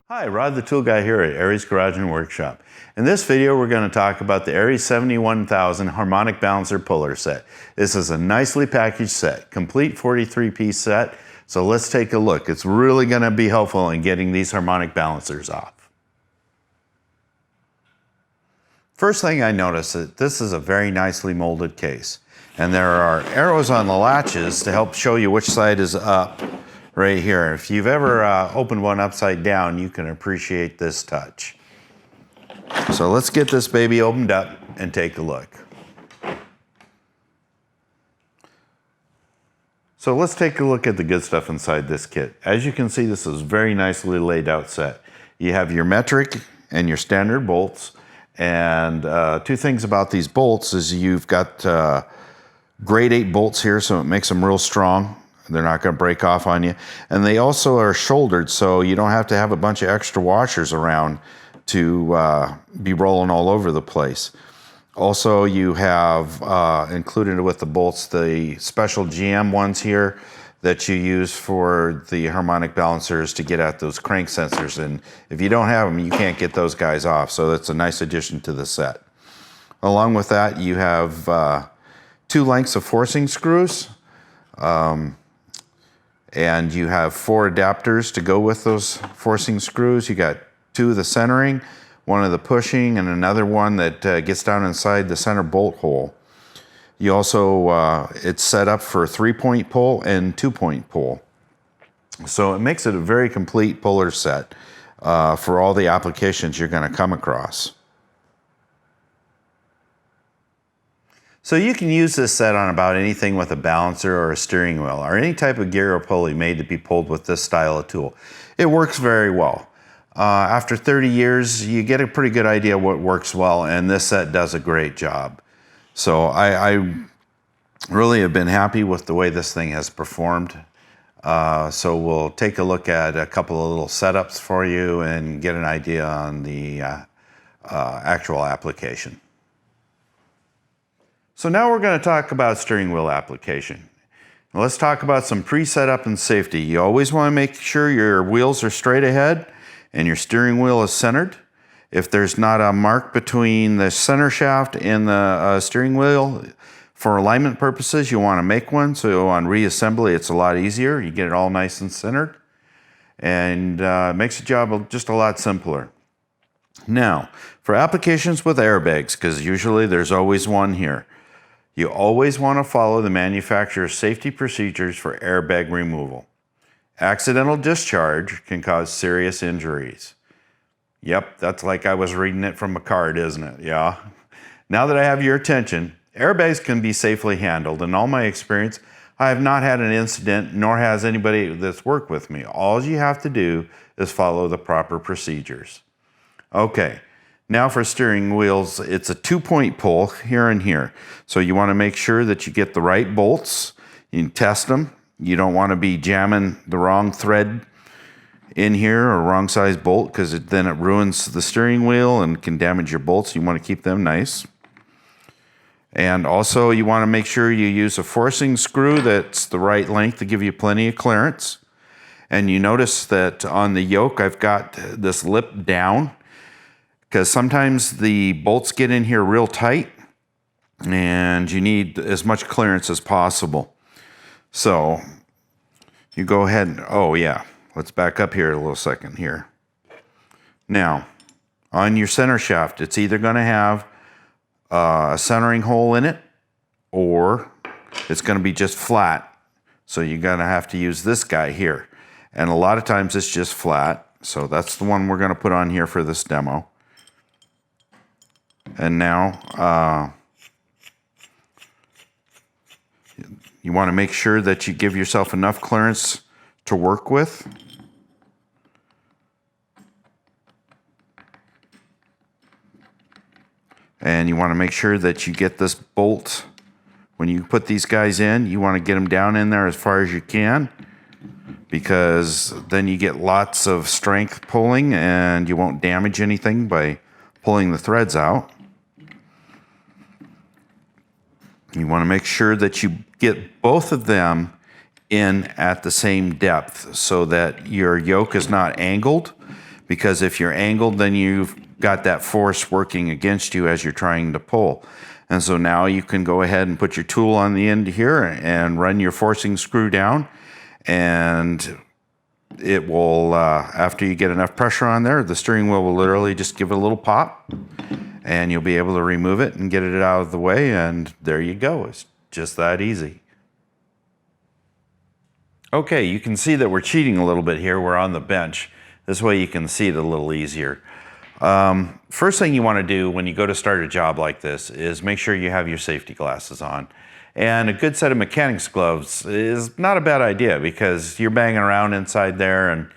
Hi, Rod the Tool Guy here at ARES Garage and Workshop. In this video, we're going to talk about the ARES 71000 Harmonic Balancer Puller Set. This is a nicely packaged set, complete 43-piece set. So let's take a look. It's really going to be helpful in getting these harmonic balancers off. First thing I noticed is that this is a very nicely molded case. And there are arrows on the latches to help show you which side is up. Right here. If you've ever opened one upside down, you can appreciate this touch. So let's get this baby opened up and take a look. So let's take a look at the good stuff inside this kit. As you can see, this is a very nicely laid out set. You have your metric and your standard bolts. And two things about these bolts is you've got grade 8 bolts here, so it makes them real strong. They're not going to break off on you. And they also are shouldered, so you don't have to have a bunch of extra washers around to be rolling all over the place. Also, you have included with the bolts the special GM ones here that you use for the harmonic balancers to get at those crank sensors. And if you don't have them, you can't get those guys off. So that's a nice addition to the set. Along with that, you have 2 lengths of forcing screws. And you have 4 adapters to go with those forcing screws. You got 2 of the centering, 1 of the pushing, and another one that gets down inside the center bolt hole. You also, it's set up for 3-point pull and 2-point pull. So it makes it a very complete puller set for all the applications you're going to come across. So you can use this set on about anything with a balancer or a steering wheel or any type of gear or pulley made to be pulled with this style of tool. It works very well. After 30 years, you get a pretty good idea what works well, and this set does a great job. So I really have been happy with the way this thing has performed. So we'll take a look at a couple of little setups for you and get an idea on the actual application. So now we're going to talk about steering wheel application. Now let's talk about some pre-setup and safety. You always want to make sure your wheels are straight ahead and your steering wheel is centered. If there's not a mark between the center shaft and the steering wheel, for alignment purposes, you want to make one. So on reassembly, it's a lot easier. You get it all nice and centered. And it makes the job just a lot simpler. Now, for applications with airbags, because usually there's always one here, you always want to follow the manufacturer's safety procedures for airbag removal. Accidental discharge can cause serious injuries. Yep, that's like I was reading it from a card, isn't it? Yeah. Now that I have your attention, airbags can be safely handled. In all my experience, I have not had an incident, nor has anybody that's worked with me. All you have to do is follow the proper procedures. Okay. Now for steering wheels, it's a 2-point pull here and here. So you want to make sure that you get the right bolts. You can test them. You don't want to be jamming the wrong thread in here or wrong size bolt, because then it ruins the steering wheel and can damage your bolts. You want to keep them nice. And also you want to make sure you use a forcing screw that's the right length to give you plenty of clearance. And you notice that on the yoke, I've got this lip down, because sometimes the bolts get in here real tight and you need as much clearance as possible. So you go ahead and, oh yeah, let's back up here a little second here. Now, on your center shaft, it's either going to have a centering hole in it, or it's going to be just flat. So you're going to have to use this guy here. And a lot of times it's just flat. So that's the one we're going to put on here for this demo. And now you want to make sure that you give yourself enough clearance to work with. And you want to make sure that you get this bolt, when you put these guys in, you want to get them down in there as far as you can, because then you get lots of strength pulling and you won't damage anything by pulling the threads out. You want to make sure that you get both of them in at the same depth so that your yoke is not angled, because if you're angled, then you've got that force working against you as you're trying to pull. And so now you can go ahead and put your tool on the end here and run your forcing screw down, and it will, after you get enough pressure on there, the steering wheel will literally just give it a little pop, and you'll be able to remove it and get it out of the way, and there you go. It's just that easy. Okay, you can see that we're cheating a little bit here. We're on the bench. This way you can see it a little easier. First thing you want to do when you go to start a job like this is make sure you have your safety glasses on. And a good set of mechanics gloves is not a bad idea because you're banging around inside there and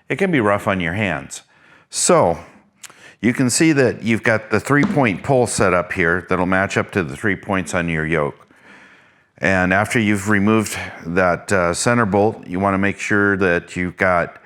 it can be rough on your hands. So you can see that you've got the 3-point pull set up here that'll match up to the 3 points on your yoke. And after you've removed that center bolt, you want to make sure that you've got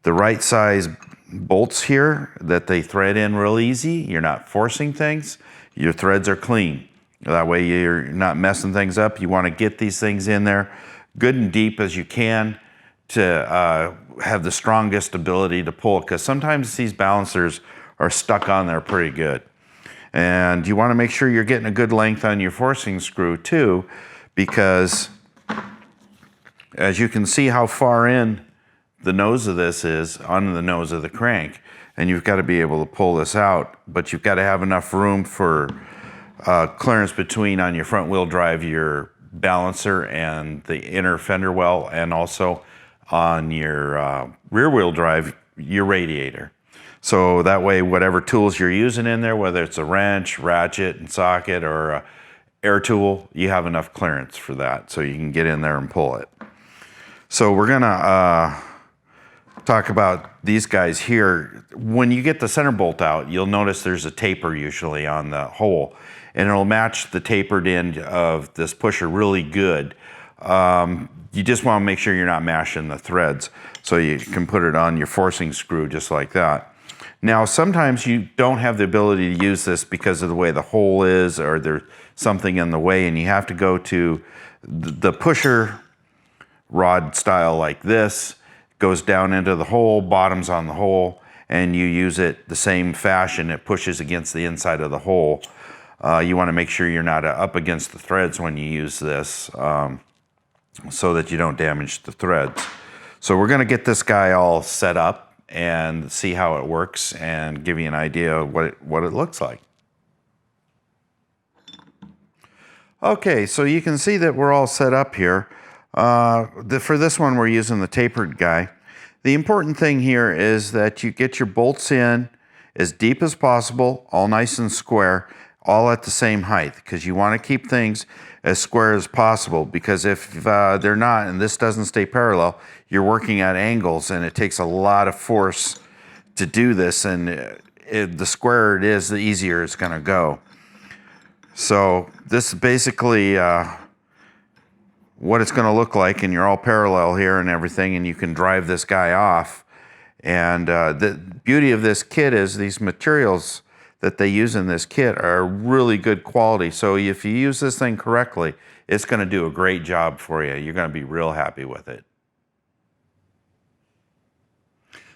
the right size bolts here, that they thread in real easy. You're not forcing things. Your threads are clean. That way you're not messing things up. You want to get these things in there good and deep as you can to have the strongest ability to pull, because sometimes these balancers are stuck on there pretty good. And you want to make sure you're getting a good length on your forcing screw too, because as you can see how far in the nose of this is on the nose of the crank, and you've got to be able to pull this out, but you've got to have enough room for clearance between on your front wheel drive, your balancer and the inner fender well, and also on your rear wheel drive, your radiator. So that way, whatever tools you're using in there, whether it's a wrench, ratchet and socket, or a air tool, you have enough clearance for that so you can get in there and pull it. So we're gonna talk about these guys here. When you get the center bolt out, you'll notice there's a taper usually on the hole, and it'll match the tapered end of this pusher really good. You just want to make sure you're not mashing the threads, so you can put it on your forcing screw just like that. Now, sometimes you don't have the ability to use this because of the way the hole is, or there's something in the way, and you have to go to the pusher rod style like this. Goes down into the hole, bottoms on the hole, and you use it the same fashion. It pushes against the inside of the hole. You want to make sure you're not up against the threads when you use this, so that you don't damage the threads. So we're going to get this guy all set up and see how it works and give you an idea of what it looks like. Okay, so you can see that we're all set up here. For this one, we're using the tapered guy. The important thing here is that you get your bolts in as deep as possible, all nice and square, all at the same height, because you want to keep things as square as possible, because if they're not, and this doesn't stay parallel, you're working at angles, and it takes a lot of force to do this, and the squarer it is, the easier it's going to go. So this is basically what it's going to look like, and you're all parallel here and everything, and you can drive this guy off. And the beauty of this kit is these materials that they use in this kit are really good quality. So if you use this thing correctly, it's going to do a great job for you. You're going to be real happy with it.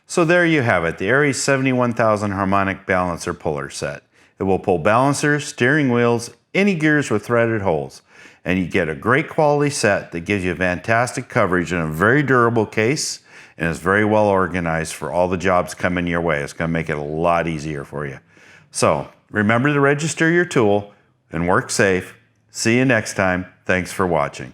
So there you have it, the ARES 71000 Harmonic Balancer Puller Set. It will pull balancers, steering wheels, any gears with threaded holes. And you get a great quality set that gives you fantastic coverage in a very durable case, and is very well organized for all the jobs coming your way. It's going to make it a lot easier for you. So remember to register your tool and work safe. See you next time. Thanks for watching.